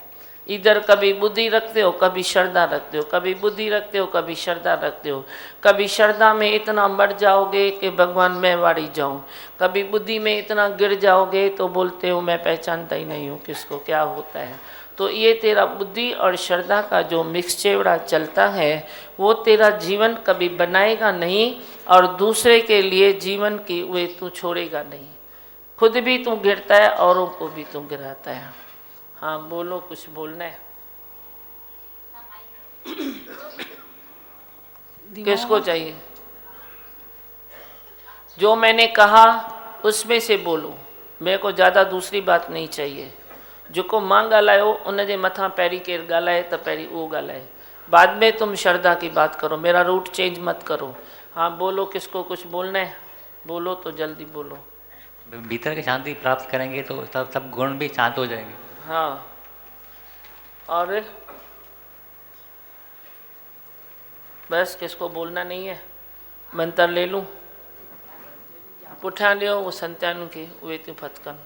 इधर कभी बुद्धि रखते हो, कभी श्रद्धा रखते हो, कभी बुद्धि रखते हो, कभी श्रद्धा रखते हो। कभी श्रद्धा में इतना मर जाओगे कि भगवान मैं वाड़ी जाऊँ, कभी बुद्धि में इतना गिर जाओगे तो बोलते हो मैं पहचानता ही नहीं हूँ किसको क्या होता है। तो ये तेरा बुद्धि और श्रद्धा का जो मिक्सचेवड़ा चलता है वो तेरा जीवन कभी बनाएगा नहीं, और दूसरे के लिए जीवन की वे तू छोड़ेगा नहीं। खुद भी तू गिरता है, औरों को भी तू गिराता है। हाँ बोलो, कुछ बोलना है? किसको चाहिए? जो मैंने कहा उसमें से बोलो, मेरे को ज़्यादा दूसरी बात नहीं चाहिए। जेको मां ॻाल्हायो उन जे मथां पहिरीं केरु ॻाल्हाए त पहिरीं उहो ॻाल्हाए, बाद में तुम श्रद्धा की बात करो, मेरा रूट चेंज मत करो। हाँ बोलो, किसको कुछ बोलना है? बोलो तो जल्दी बोलो।
भीतर की शांति प्राप्त करेंगे तो सब गुण भी शांत हो जाएंगे।
हाँ, और बस किसको बोलना नहीं है? मंत्र ले लूँ? पुठा लियो वो संतान के उहे तूं फतकन।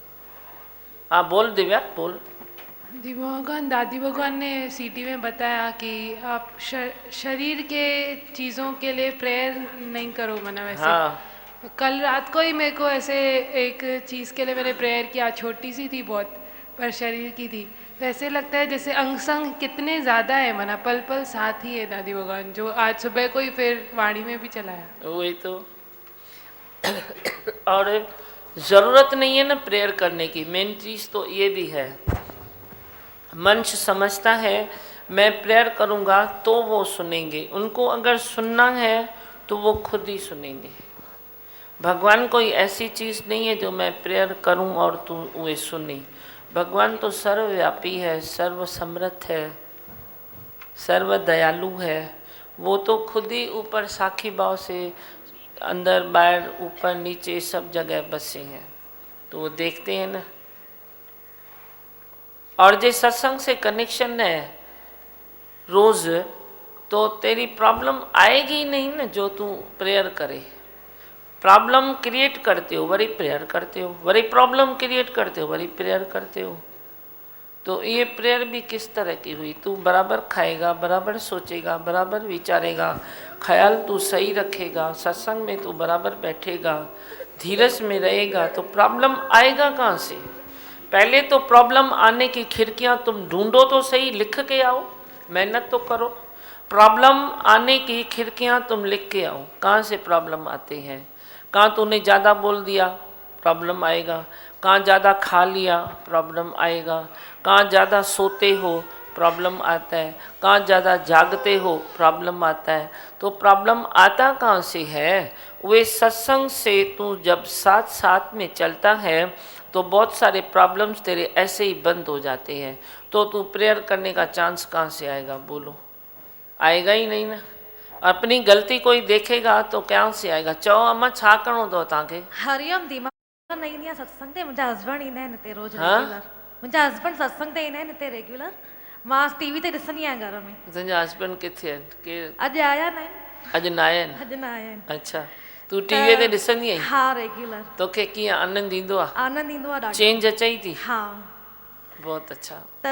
हाँ बोल दिव्या, बोल।
भगवान दादी भगवान ने सीटी में बताया कि आप शरीर के चीज़ों के लिए प्रेयर नहीं करो, मना वैसे।
हाँ।
कल रात को ही मेरे को ऐसे एक चीज़ के लिए मैंने प्रेयर किया, छोटी सी थी बहुत, पर शरीर की थी। तो ऐसे लगता है जैसे अंग संग कितने ज़्यादा है, मना पल पल साथ ही है दादी भगवान, जो आज सुबह को ही फिर वाणी में भी चलाया।
वही तो। और ज़रूरत नहीं है ना प्रेयर करने की, मेन चीज़ तो ये भी है। मनुष्य समझता है मैं प्रेयर करूँगा तो वो सुनेंगे, उनको अगर सुनना है तो वो खुद ही सुनेंगे। भगवान कोई ऐसी चीज़ नहीं है जो मैं प्रेयर करूँ और तू वे सुनी। भगवान तो सर्वव्यापी है, सर्वसमर्थ है, सर्व दयालु है। वो तो खुद ही ऊपर साखी भाव से अंदर बाहर ऊपर नीचे सब जगह बसे हैं, तो वो देखते हैं ना। और जो सत्संग से कनेक्शन है रोज, तो तेरी प्रॉब्लम आएगी ही नहीं ना। जो तू प्रेयर करे, प्रॉब्लम क्रिएट करते हो वरी प्रेयर करते हो, वरी प्रॉब्लम क्रिएट करते हो वरी प्रेयर करते हो। तो ये प्रेयर भी किस तरह की हुई? तू बराबर खाएगा, बराबर सोचेगा, बराबर विचारेगा, ख्याल तू सही रखेगा, सत्संग में तू बराबर बैठेगा, धीरज में रहेगा, तो प्रॉब्लम आएगा कहाँ से? पहले तो प्रॉब्लम आने की खिड़कियाँ तुम ढूंढो तो सही, लिख के आओ, मेहनत तो करो। प्रॉब्लम आने की खिड़कियाँ तुम लिख के आओ, कहाँ से प्रॉब्लम आते हैं। कहाँ तूने ज़्यादा बोल दिया प्रॉब्लम आएगा, कहाँ ज़्यादा खा लिया प्रॉब्लम आएगा, कहाँ ज़्यादा सोते हो प्रॉब्लम आता है, कहाँ ज़्यादा जागते हो प्रॉब्लम आता है। तो प्रॉब्लम आता कहाँ से है? वे सत्संग से तू जब साथ साथ में चलता है तो बहुत सारे प्रॉब्लम्स तेरे ऐसे ही बंद हो जाते हैं। तो तू प्रेयर करने का चांस कहाँ से आएगा? बोलो, आएगा ही नहीं ना। अपनी गलती कोई देखेगा तो क्या से आएगा? चओ अम्मा छा करणो अथव तव्हांखे?
हरिओम दीमा न ईंदी आहियां सत्संग ते, मुंहिंजा हस्बैंड ईंदा आहिनि हिते रोज़
हाँ?
रेगुलर। मुंहिंजा हस्बैंड सत्संग ते ईंदा आहिनि हिते रेगुलर, मां टीवी ते ॾिसंदी आहियां घर में।
तुंहिंजा हस्बैंड किथे आहिनि? केरु?
अॼु आया न आहिनि,
अॼु न आया आहिनि?
अॼु न आया आहिनि।
अच्छा, तूं टीवीअ ते ॾिसंदी आहीं?
हा रेगुलर।
तोखे कीअं आनंद ईंदो आहे?
आनंद ईंदो आहे ॾाढो।
चेंज अचई थी?
हा
बहुत अच्छा।
त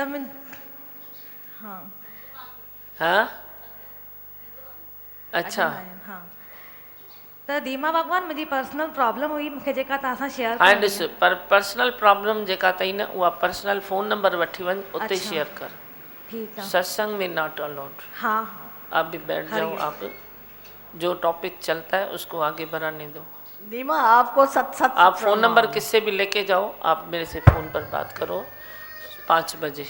हा
हाँ अच्छा।
अॼु न आहिनि, हा। त दीमा भगवान मुंहिंजी पर्सनल प्रॉब्लम हुई मूंखे जेका तव्हां सां शेयर
हाँ ॾिस, पर पर्सनल प्रॉब्लम जेका अथई न उहा पर्सनल फ़ोन नंबर वठी वञ, उते
अच्छा।
शेयर कर।
ठीकु आहे।
सत्संग में नॉट अलाउड।
हाँ हाँ
आप भी बैठ जाओ, आप जो टॉपिक चलता है उसको आगे बढ़ाने दो।
दीमा आपको सत सत
आप फ़ोन नंबर किससे भी लेके जाओ, आप मेरे से फ़ोन पर बात करो 5 बजे।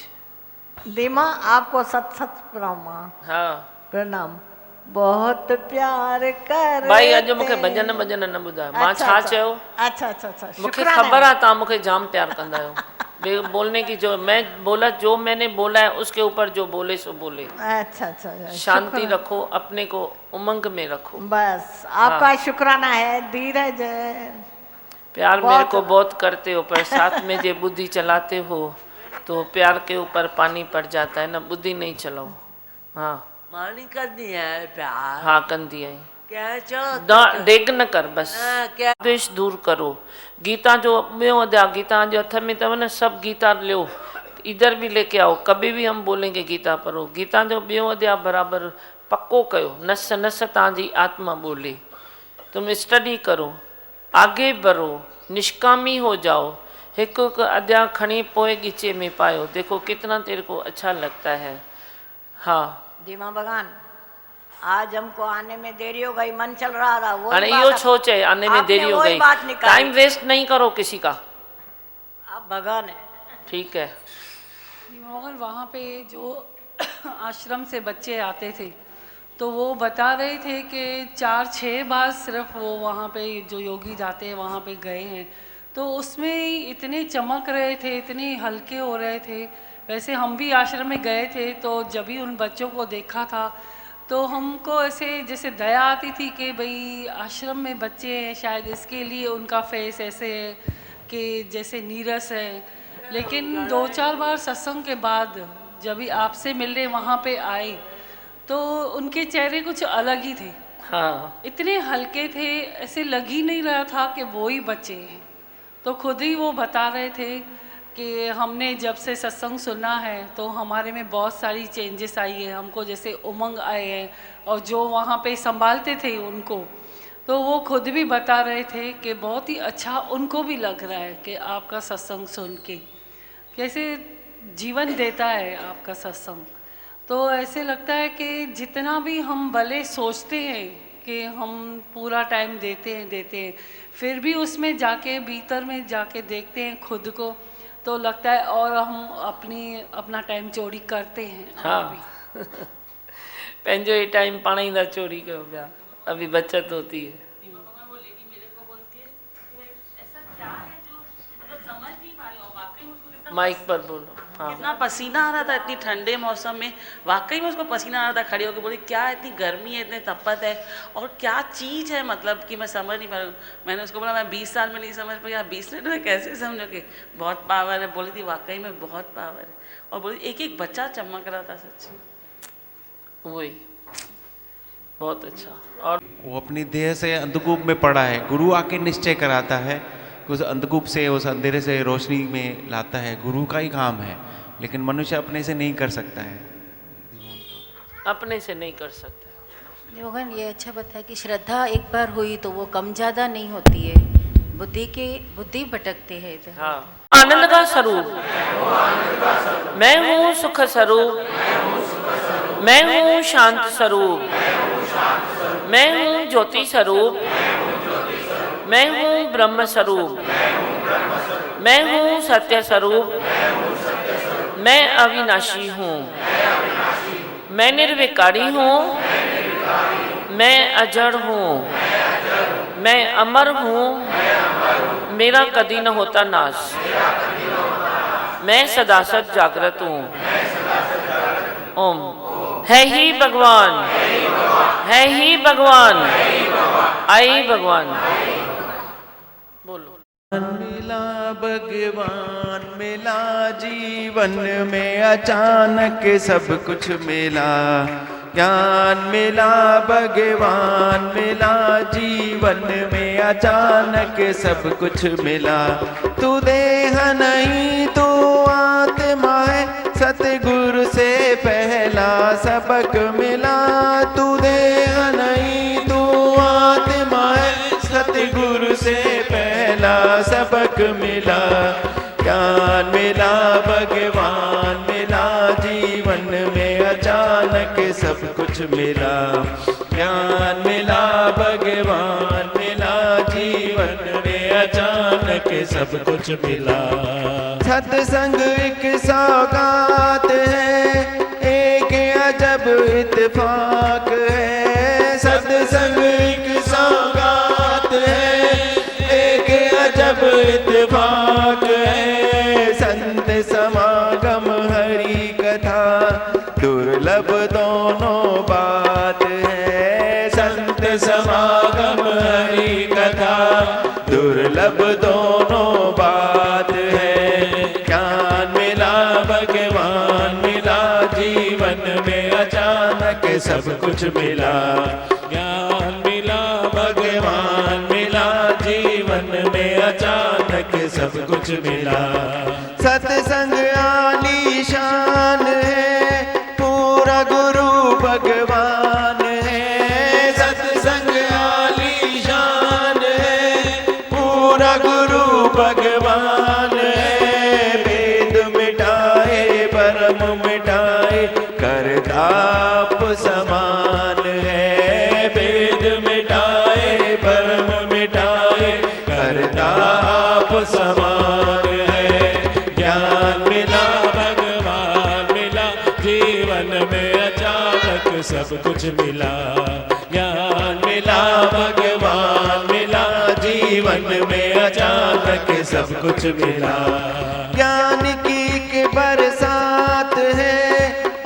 दीमा आपको सत सत प्रणाम।
हाँ
प्रणाम। बहुत प्यार कर
भाई, अॼु मूंखे भॼन भॼन न ॿुधायो, मां छा चयो?
अच्छा अच्छा अच्छा,
मुझे खबर है तव्हां मूंखे जाम प्यार कंदा आहियो। बोलने की जो मैं बोला, जो मैंने बोला है उसके ऊपर जो बोले सो बोले।
अच्छा अच्छा,
शांति रखो, अपने को उमंग में रखो।
बस आपका शुक्राना है, धीरज है।
प्यार मेरे को बहुत करते हो, पर साथ में जो बुद्धि चलाते हो तो प्यार के ऊपर पानी पड़ जाता है ना, बुद्धि नहीं चलाओ। हाँ
मानी कंदी है प्यार।
हाँ कंदी आई।
क्या चलो
डेग न कर, बस द्वेष दूर करो। गीता जो ॿियो अध्याय गीता जे हथ में अथव न, सब गीता लियो, इधर भी लेके आओ। कभी भी हम बोलेंगे गीता पढ़ो, गीता जो ॿियो अध्याय बराबर पक्को कयो, नस नस तव्हांजी आत्मा बोले। तुम स्टडी करो, आगे बढ़ो, निष्कामी हो जाओ। एक एक अध्याय खणी पोए गीचे में पायो, देखो कितना तेरे को अच्छा लगता है। हाँ
दीमा भगवान, आज हमको आने में देरी हो गई, मन चल रहा था वो
अरे यो छो चे आने में देरी हो गई? टाइम वेस्ट नहीं करो किसी का।
आप भगवान है।
ठीक है।
मगर वहाँ पे जो आश्रम से बच्चे आते थे तो वो बता रहे थे कि 4-6 बार सिर्फ वो वहाँ पे जो योगी जाते हैं वहाँ पे गए हैं, तो उसमें ही इतने चमक रहे थे, इतने हल्के हो रहे थे। वैसे हम भी आश्रम में गए थे, तो जब भी उन बच्चों को देखा था तो हमको ऐसे जैसे दया आती थी कि भाई आश्रम में बच्चे हैं, शायद इसके लिए उनका फेस ऐसे है कि जैसे नीरस है। लेकिन 2-4 बार सत्संग के बाद जब भी आपसे मिलने वहाँ पे आए तो उनके चेहरे कुछ अलग ही थे।
हाँ
इतने हल्के थे, ऐसे लग ही नहीं रहा था कि वो ही बच्चे हैं। तो खुद ही वो बता रहे थे कि हमने जब से सत्संग सुना है तो हमारे में बहुत सारी चेंजेस आई है, हमको जैसे उमंग आए हैं। और जो वहाँ पे संभालते थे उनको, तो वो खुद भी बता रहे थे कि बहुत ही अच्छा उनको भी लग रहा है कि आपका सत्संग सुन के कैसे जीवन देता है आपका सत्संग। तो ऐसे लगता है कि जितना भी हम भले सोचते हैं कि हम पूरा टाइम देते हैं, फिर भी उसमें जाके भीतर में जाके देखते हैं खुद को, तो लगता है और हम अपना टाइम चोरी करते हैं।
हाँ पंहिंजो ही टाइम पाण ही था चोरी कयो पिया, अभी बचत होती है। माइक पर बोलो। हाँ
कितना पसीना आ रहा था इतनी ठंडे मौसम में, वाकई में उसको पसीना आ रहा था। खड़ी होकर बोली क्या इतनी गर्मी है, इतने तपत है और क्या चीज़ है, मतलब कि मैं समझ नहीं पा रही हूँ। मैंने उसको बोला मैं 20 साल में नहीं समझ पाई, आप 20 मिनट में कैसे समझोगे, बहुत पावर है। बोली थी वाकई में बहुत पावर है। और बोली एक एक बच्चा चमक रहा था सच।
वही बहुत अच्छा। और
वो अपनी देह से अंधकूप में पड़ा है, गुरु आके निश्चय कराता है, उस अंधकूप से, उस अंधेरे से रोशनी में लाता है, गुरु का ही काम है। लेकिन मनुष्य अपने से नहीं कर सकता है,
अपने से नहीं कर सकता।
योगन ये अच्छा बताया कि श्रद्धा एक बार हुई तो वो कम ज़्यादा नहीं होती है, बुद्धि भटकते हैं इधर।
हाँ आनंद का स्वरूप मैं हूँ, सुख स्वरूप मैं हूँ, शांत स्वरूप मैं हूँ, ज्योति स्वरूप मैं हूँ, ब्रह्म स्वरूप मैं हूँ, सत्य स्वरूप मैं अविनाशी हूँ, मैं निर्विकारी हूँ, मैं अजड़ हूँ, मैं अमर हूँ, मेरा कदी न होता नाश, मैं सदा सद जागृत हूँ। ओम। है ही भगवान, है ही भगवान, आई भगवान। बोलो।
मिला भगवान मिला जीवन में, अचानक सब कुछ मिला। ज्ञान मिला भगवान मिला जीवन में, अचानक सब कुछ मिला। तू देह नहीं तू आत्मा है, सतगुरु से पहला सबक मिला। तू देह नहीं तू आत्मा है, सतगुरु से पहला सबक मिला। ज्ञान मिला भगवान मिला जीवन में, अचानक सब कुछ मिला। ज्ञान मिला भगवान मिला जीवन में, अचानक सब कुछ मिला। सत्संग एक सौगात है, एक अजब इत्तेफाक है। सत्संग एक सौगात है, एक अजब इत्तेफाक है। संत समागम हरि कथा दुर्लभ दोनों बात है। संत समागम हरि कथा दुर्लभ दोनों बात है। ज्ञान मिला भगवान मिला जीवन में, अचानक सब कुछ मिला। ज्ञान मिला भगवान मिला जीवन में, अचानक सब कुछ मिला। सत्संग आलीशान है, पूरा गुरु भगवान है। सत्संग आलीशान है, पूरा गुरु भगवान है। वेद मिटाए परम मिटाए, करताप समान है। वेद मिटाए परम मिटाए, करताप समान है। ज्ञान मिला भगवान मिला जीवन में, अचानक सब कुछ मिला। ज्ञान मिला भगवान मिला जीवन में, अचानक सब कुछ मिला। ज्ञान की एक बरसात है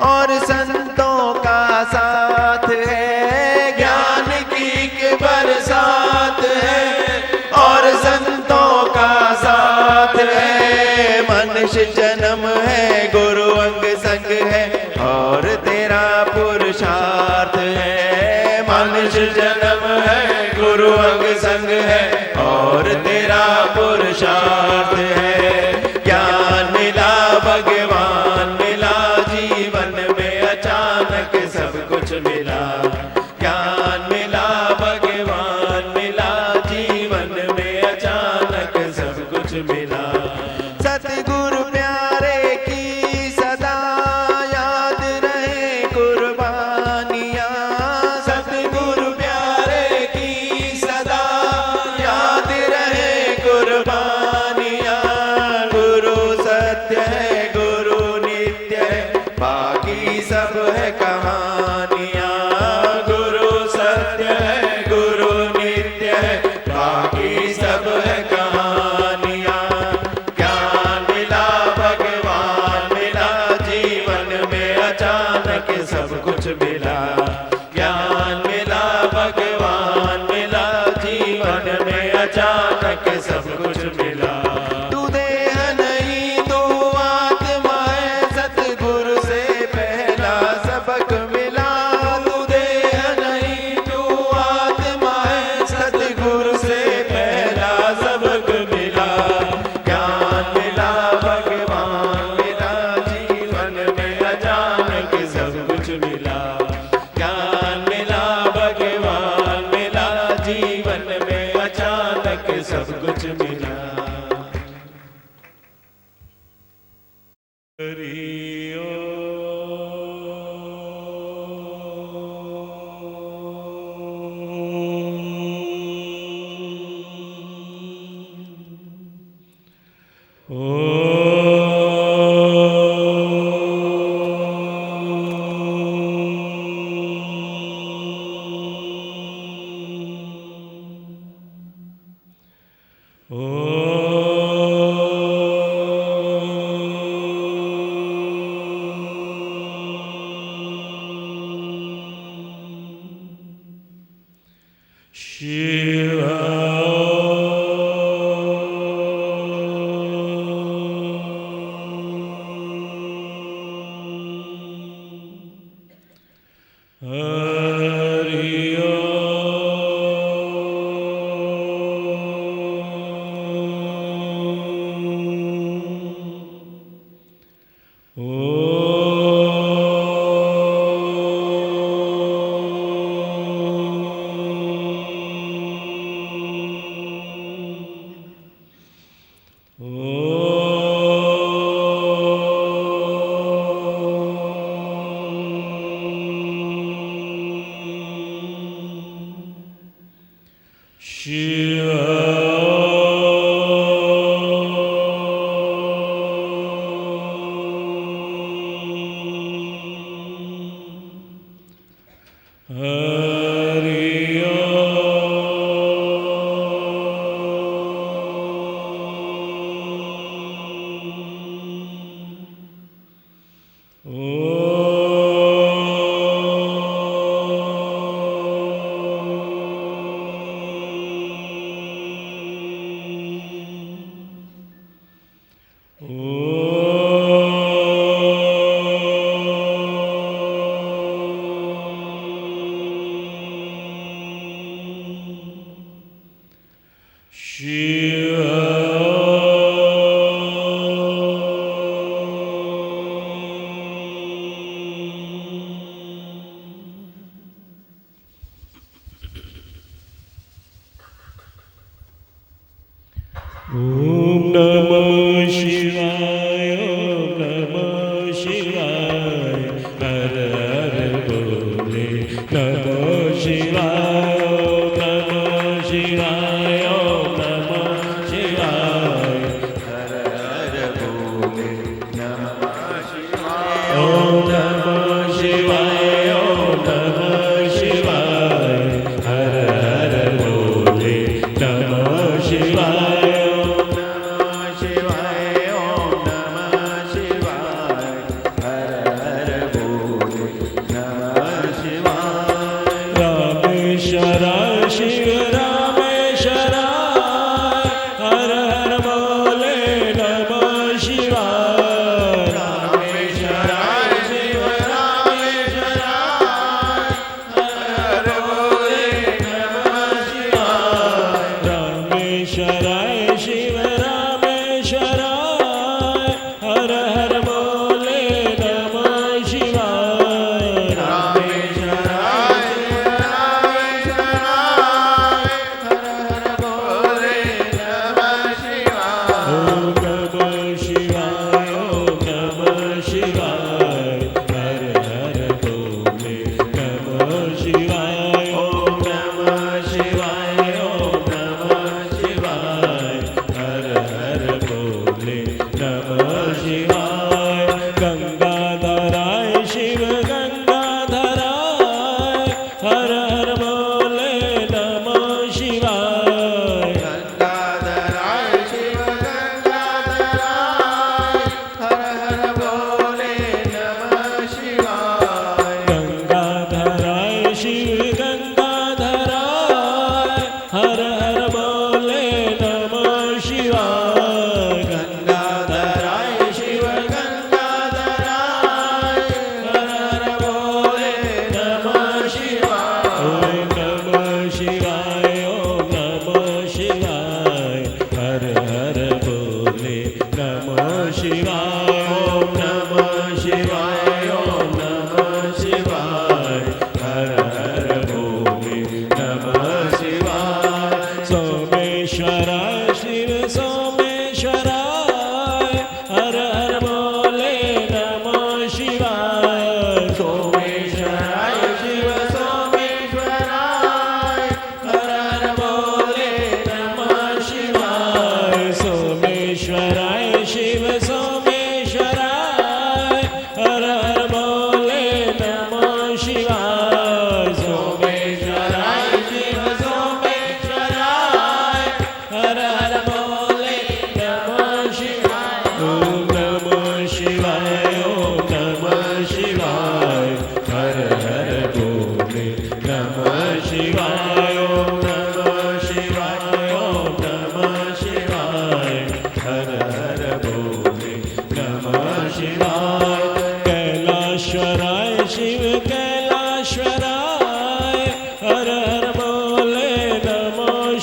और संतों का साथ है। ज्ञान की एक बरसात है और संतों का साथ है। मनुष्य जन्म है गुरु अंग संग है, और तेरा पुरुषार्थ है। मनुष्य जन्म है गुरु अंग संग है, और तेरा पुरुषार्थ है। ज्ञान मिला भगवान मिला जीवन में, अचानक सब कुछ मिला। ज्ञान मिला भगवान मिला जीवन में, अचानक सब कुछ मिला। सतगुरु प्यारे की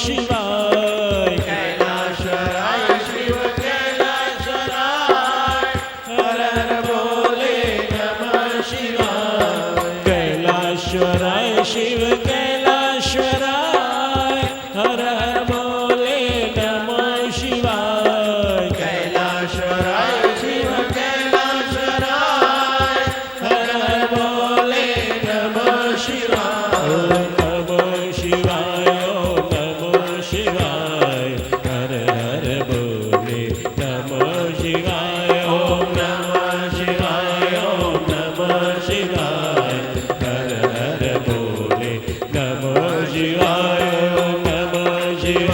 शिवाय कैलाशराय शिव कैलाशराय हर हर बोले नमः शिवाय कैलाशराय शिव कैलाशराय हर हर बोले नमः शिवाय कैलाशराय शिव कैलाशराय हर हर बोले नमः शिवाय नमः शिवाय नमः शिवाय हर हर बोले नमः शिवाय ओम नमः शिवाय ओम नमः शिवाय हर हर बोले नमः शिवाय ओम नमः शिवाय